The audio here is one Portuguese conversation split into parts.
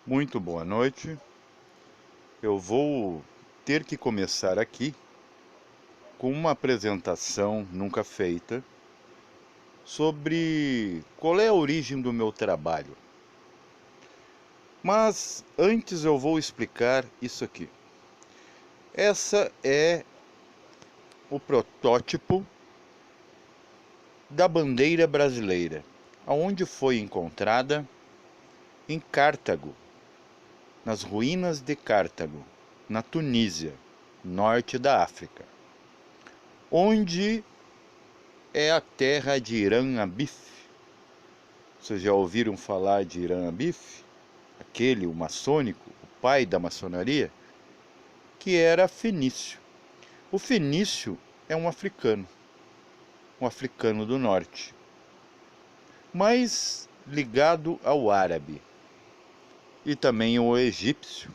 Muito boa noite. Eu vou ter que começar aqui com uma apresentação nunca feita sobre qual é a origem do meu trabalho. Mas antes eu vou explicar isso aqui. Essa é o protótipo da bandeira brasileira, aonde foi encontrada em Cartago, nas ruínas de Cartago, na Tunísia, norte da África, onde é a terra de Irã Abif. Vocês já ouviram falar de Irã Abif? Aquele, o maçônico, o pai da maçonaria, que era fenício. O fenício é um africano do norte, mas ligado ao árabe e também ao egípcio.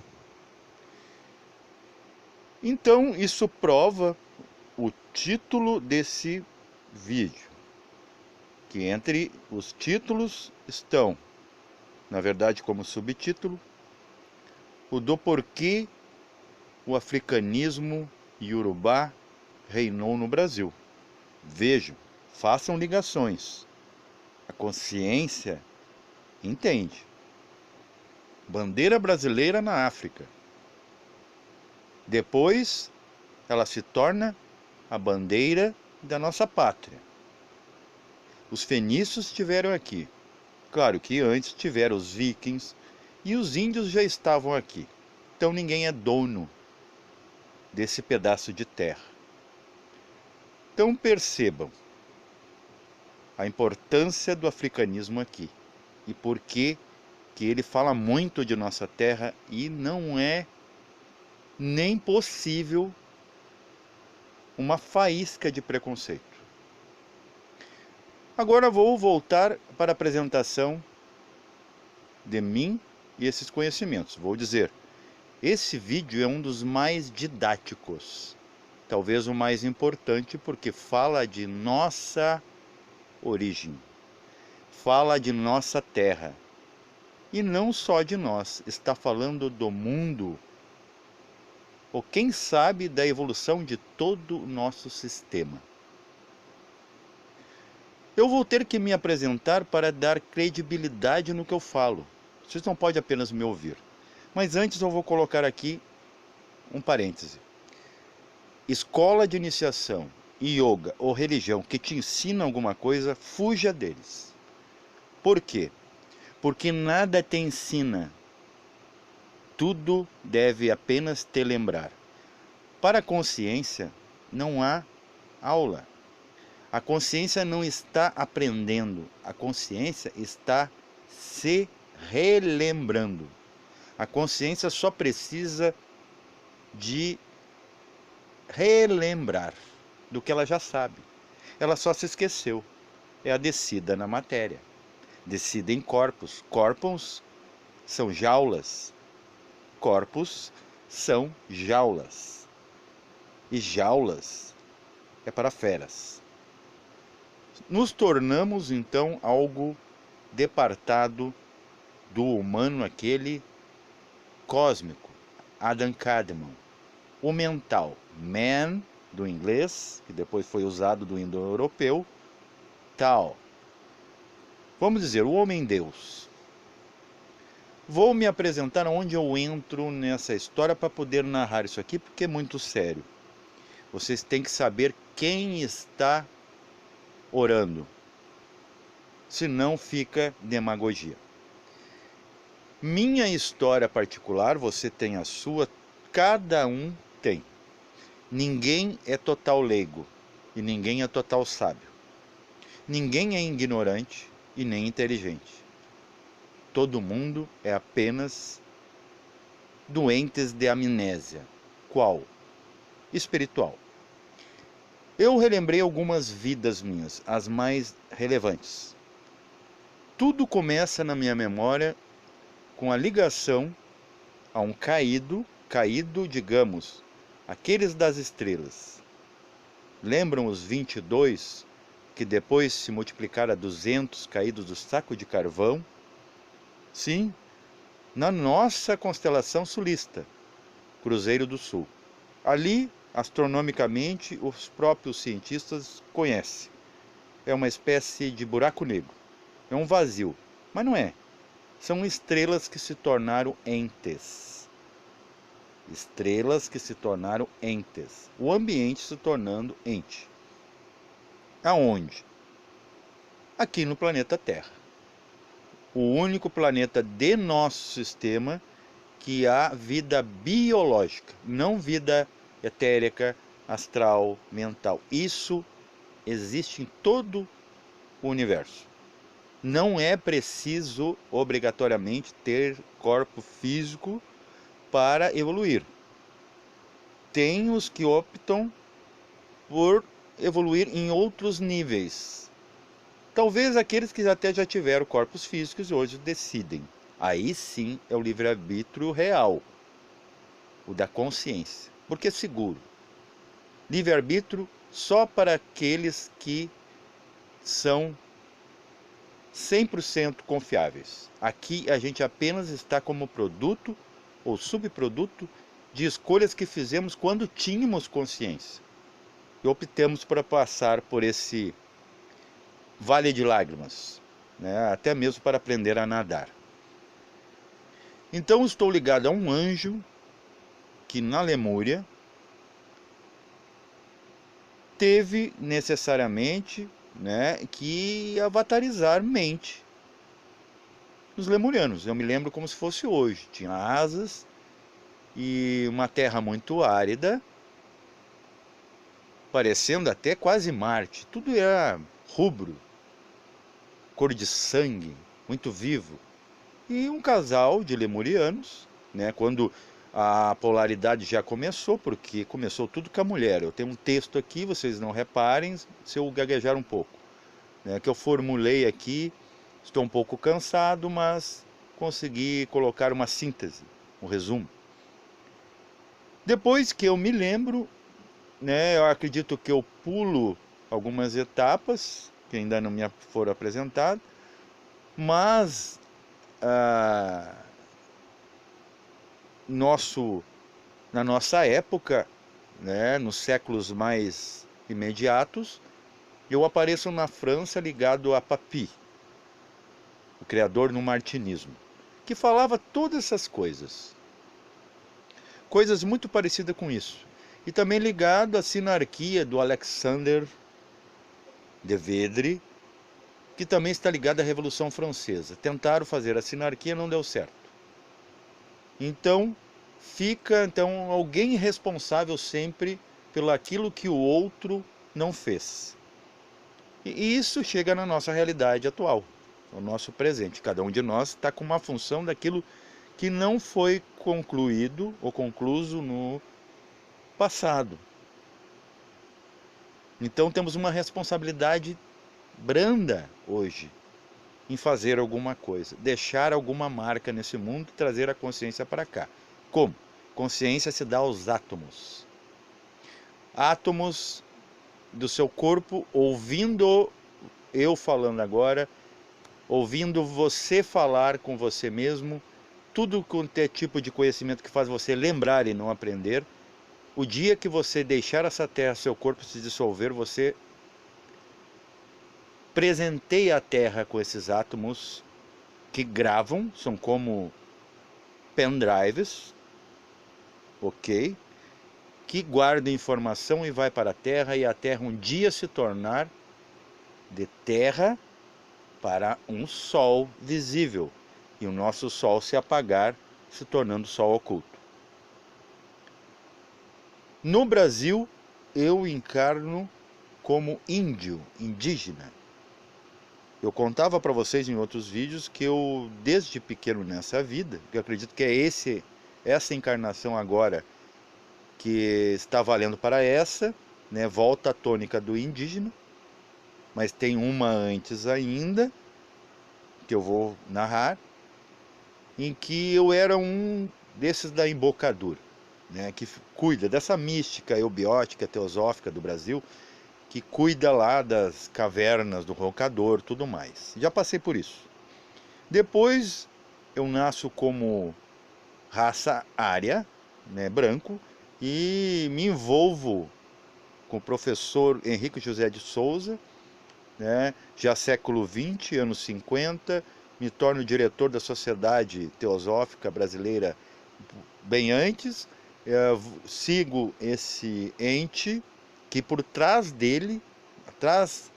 Então isso prova o título desse vídeo, que entre os títulos estão, na verdade como subtítulo, o do porquê o africanismo iorubá reinou no Brasil. Vejam, façam ligações. A consciência entende. Bandeira brasileira na África. Depois, ela se torna a bandeira da nossa pátria. Os fenícios estiveram aqui. Claro que antes tiveram os vikings e os índios já estavam aqui. Então ninguém é dono desse pedaço de terra. Então percebam a importância do africanismo aqui e por que ele fala muito de nossa terra e não é nem possível uma faísca de preconceito. Agora vou voltar para a apresentação de mim e esses conhecimentos. Vou dizer, esse vídeo é um dos mais didáticos, talvez o mais importante, porque fala de nossa origem, fala de nossa terra, e não só de nós, está falando do mundo, ou quem sabe da evolução de todo o nosso sistema. Eu vou ter que me apresentar para dar credibilidade no que eu falo. Vocês não podem apenas me ouvir. Mas antes eu vou colocar aqui um parêntese. Escola de iniciação, yoga ou religião que te ensina alguma coisa, fuja deles. Por quê? Porque nada te ensina. Tudo deve apenas te lembrar. Para a consciência, não há aula. A consciência não está aprendendo. A consciência está se relembrando. A consciência só precisa de relembrar do que ela já sabe. Ela só se esqueceu. É a descida na matéria. Descida em corpos. Corpos são jaulas. Corpos são jaulas. E jaulas é para feras. Nos tornamos então algo departado do humano, aquele cósmico, Adam Kadmon. O mental, man, do inglês, que depois foi usado do indo-europeu, tal. Vamos dizer, o homem-deus. Vou me apresentar onde eu entro nessa história para poder narrar isso aqui, porque é muito sério. Vocês têm que saber quem está orando, senão fica demagogia. Minha história particular, você tem a sua, cada um tem. Ninguém é total leigo e ninguém é total sábio. Ninguém é ignorante e nem inteligente. Todo mundo é apenas doentes de amnésia. Qual? Espiritual. Eu relembrei algumas vidas minhas, as mais relevantes. Tudo começa na minha memória com a ligação a um caído, digamos, aqueles das estrelas. Lembram os 22 que depois se multiplicaram a 200 caídos do saco de carvão? Sim, na nossa constelação sulista, Cruzeiro do Sul. Ali, astronomicamente, os próprios cientistas conhecem. É uma espécie de buraco negro. É um vazio, mas não é. São estrelas que se tornaram entes. Estrelas que se tornaram entes. O ambiente se tornando ente. Aonde? Aqui no planeta Terra. O único planeta de nosso sistema que há vida biológica, não vida etérica, astral, mental. Isso existe em todo o universo. Não é preciso obrigatoriamente ter corpo físico para evoluir. Tem os que optam por evoluir em outros níveis. Talvez aqueles que até já tiveram corpos físicos e hoje decidem. Aí sim é o livre-arbítrio real, o da consciência. Porque é seguro. Livre-arbítrio só para aqueles que são 100% confiáveis. Aqui a gente apenas está como produto ou subproduto de escolhas que fizemos quando tínhamos consciência. E optamos por passar por esse vale de lágrimas, né? Até mesmo para aprender a nadar. Então estou ligado a um anjo que na Lemúria teve necessariamente, né, que avatarizar mente dos lemurianos. Eu me lembro como se fosse hoje. Tinha asas e uma terra muito árida, parecendo até quase Marte. Tudo era rubro, cor de sangue, muito vivo. E um casal de lemurianos, né, quando a polaridade já começou, porque começou tudo com a mulher. Eu tenho um texto aqui, vocês não reparem se eu gaguejar um pouco, né, que eu formulei aqui. Estou um pouco cansado, mas consegui colocar uma síntese, um resumo. Depois que eu me lembro, né, eu acredito que eu pulo algumas etapas que ainda não me foram apresentadas, mas na nossa época, né, nos séculos mais imediatos, eu apareço na França ligado a Papy, o criador do martinismo, que falava todas essas coisas. Coisas muito parecidas com isso. E também ligado à sinarquia do Alexandre de Vedre, que também está ligado à Revolução Francesa. Tentaram fazer a sinarquia, não deu certo. Então, fica alguém responsável sempre pelo aquilo que o outro não fez. E isso chega na nossa realidade atual, no nosso presente. Cada um de nós está com uma função daquilo que não foi concluído ou concluso no passado. Então temos uma responsabilidade branda hoje em fazer alguma coisa, deixar alguma marca nesse mundo e trazer a consciência para cá. Como? Consciência se dá aos átomos. Átomos do seu corpo, ouvindo eu falando agora, ouvindo você falar com você mesmo, tudo quanto é tipo de conhecimento que faz você lembrar e não aprender. O dia que você deixar essa terra, seu corpo se dissolver, você presenteia a terra com esses átomos que gravam, são como pendrives, ok? Que guardam informação e vai para a terra, e a terra um dia se tornar de terra para um sol visível, e o nosso sol se apagar, se tornando sol oculto. No Brasil, eu encarno como índio, indígena. Eu contava para vocês em outros vídeos que eu, desde pequeno nessa vida, que eu acredito que é essa encarnação agora que está valendo para essa, né, volta à tônica do indígena, mas tem uma antes ainda, que eu vou narrar, em que eu era um desses da embocadura, né, que cuida dessa mística eubiótica, teosófica do Brasil, que cuida lá das cavernas do Roncador, tudo mais. Já passei por isso. Depois eu nasço como raça ária, né, branco, e me envolvo com o professor Henrique José de Souza, né, já século XX, anos 50, me torno diretor da Sociedade Teosófica Brasileira bem antes, sigo esse ente que por trás dele, atrás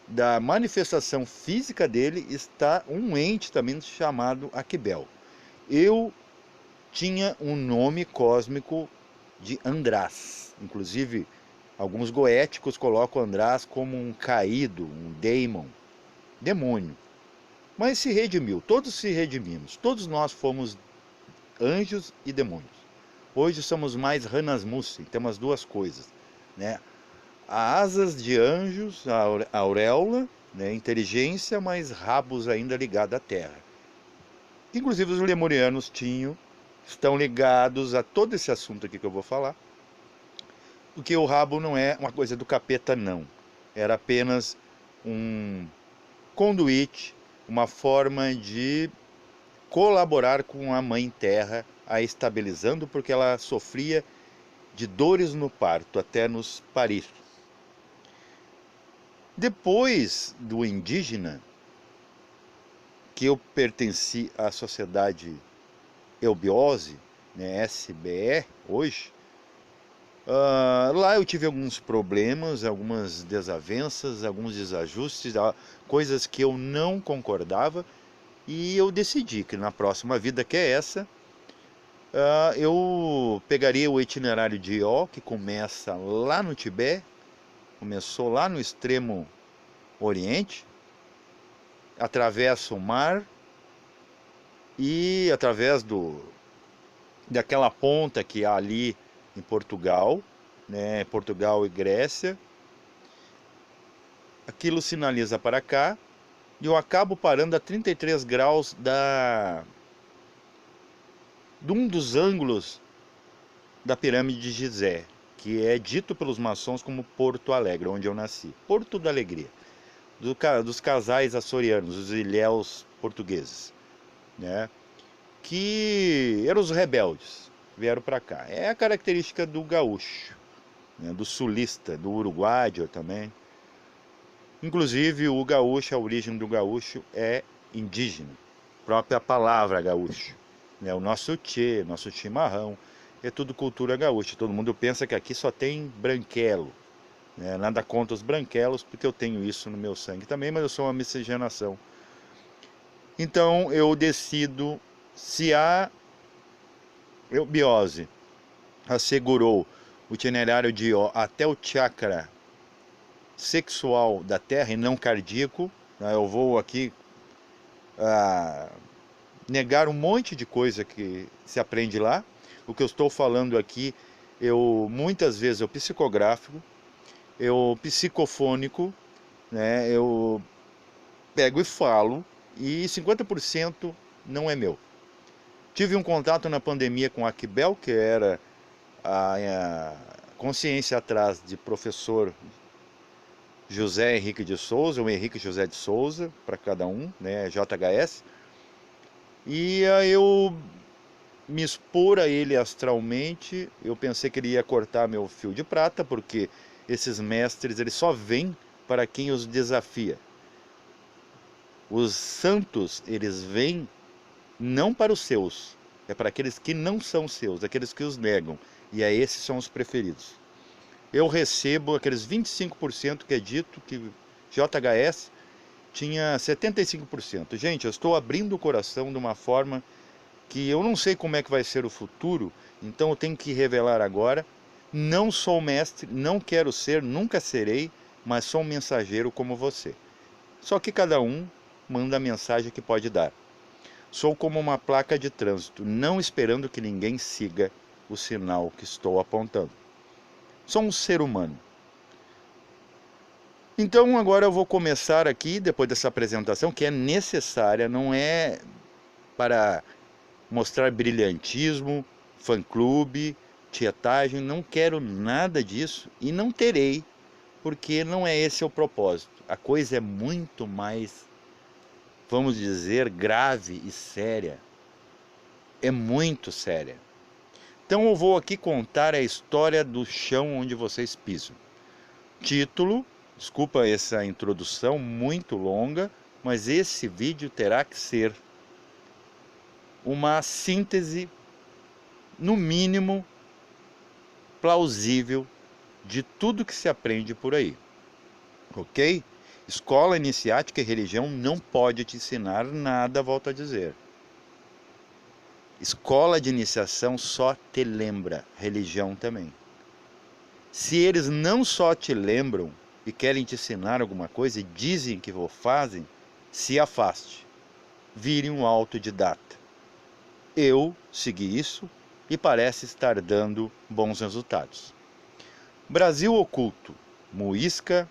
da manifestação física dele, está um ente também chamado Aquibel. Eu tinha um nome cósmico de András, inclusive alguns goéticos colocam András como um caído, um daemon, demônio. Mas se redimiu, todos se redimimos, todos nós fomos anjos e demônios. Hoje somos mais Hanasmussen, temos duas coisas, né? Asas de anjos, a auréola, né? Inteligência, mas rabos ainda ligados à terra. Inclusive os lemurianos tinham, estão ligados a todo esse assunto aqui que eu vou falar, porque o rabo não é uma coisa do capeta, não. Era apenas um conduíte, uma forma de colaborar com a mãe terra, a estabilizando, porque ela sofria de dores no parto, até nos parir. Depois do indígena, que eu pertenci à sociedade Eubiose, né, SBE, hoje, lá eu tive alguns problemas, algumas desavenças, alguns desajustes, coisas que eu não concordava, e eu decidi que na próxima vida, que é essa, eu pegaria o itinerário de Ió, que começa lá no Tibete, começou lá no extremo oriente, atravessa o mar e através daquela ponta que há ali em Portugal, né, Portugal e Grécia, aquilo sinaliza para cá, e eu acabo parando a 33 graus de um dos ângulos da pirâmide de Gizé, que é dito pelos maçons como Porto Alegre, onde eu nasci. Porto da Alegria, dos casais açorianos, os ilhéus portugueses, né? Que eram os rebeldes, vieram para cá. É a característica do gaúcho, né? Do sulista, do uruguaio também. Inclusive o gaúcho, a origem do gaúcho é indígena, própria palavra gaúcho, né? O nosso tchê, nosso chimarrão, é tudo cultura gaúcha. Todo mundo pensa que aqui só tem branquelo, né? Nada contra os branquelos, porque eu tenho isso no meu sangue também, mas eu sou uma miscigenação. Então eu decido, se a eubiose assegurou o itinerário de Ió até o chakra sexual da Terra e não cardíaco, né? Eu vou aqui negar um monte de coisa que se aprende lá. O que eu estou falando aqui, muitas vezes eu psicográfico, eu psicofônico, né? Eu pego e falo, e 50% não é meu. Tive um contato na pandemia com Aquibel, que era a consciência atrás de professor José Henrique de Souza, ou Henrique José de Souza, para cada um, né, JHS. E eu me expor a ele astralmente, eu pensei que ele ia cortar meu fio de prata, porque esses mestres, eles só vêm para quem os desafia. Os santos, eles vêm não para os seus, é para aqueles que não são seus, aqueles que os negam, e a esses são os preferidos. Eu recebo aqueles 25% que é dito que JHS tinha 75%. Gente, eu estou abrindo o coração de uma forma que eu não sei como é que vai ser o futuro, então eu tenho que revelar agora. Não sou mestre, não quero ser, nunca serei, mas sou um mensageiro como você. Só que cada um manda a mensagem que pode dar. Sou como uma placa de trânsito, não esperando que ninguém siga o sinal que estou apontando. Sou um ser humano. Então agora eu vou começar aqui, depois dessa apresentação, que é necessária, não é para mostrar brilhantismo, fã-clube, tietagem, não quero nada disso e não terei, porque não é esse o propósito. A coisa é muito mais vamos dizer, grave e séria. É muito séria. Então eu vou aqui contar a história do chão onde vocês pisam. Título, desculpa essa introdução muito longa, mas esse vídeo terá que ser uma síntese, no mínimo, plausível de tudo que se aprende por aí. Ok? Escola iniciática e religião não pode te ensinar nada, volto a dizer. Escola de iniciação só te lembra, religião também. Se eles não só te lembram e querem te ensinar alguma coisa e dizem que o fazem, se afaste. Vire um autodidata. Eu segui isso e parece estar dando bons resultados. Brasil oculto, muisca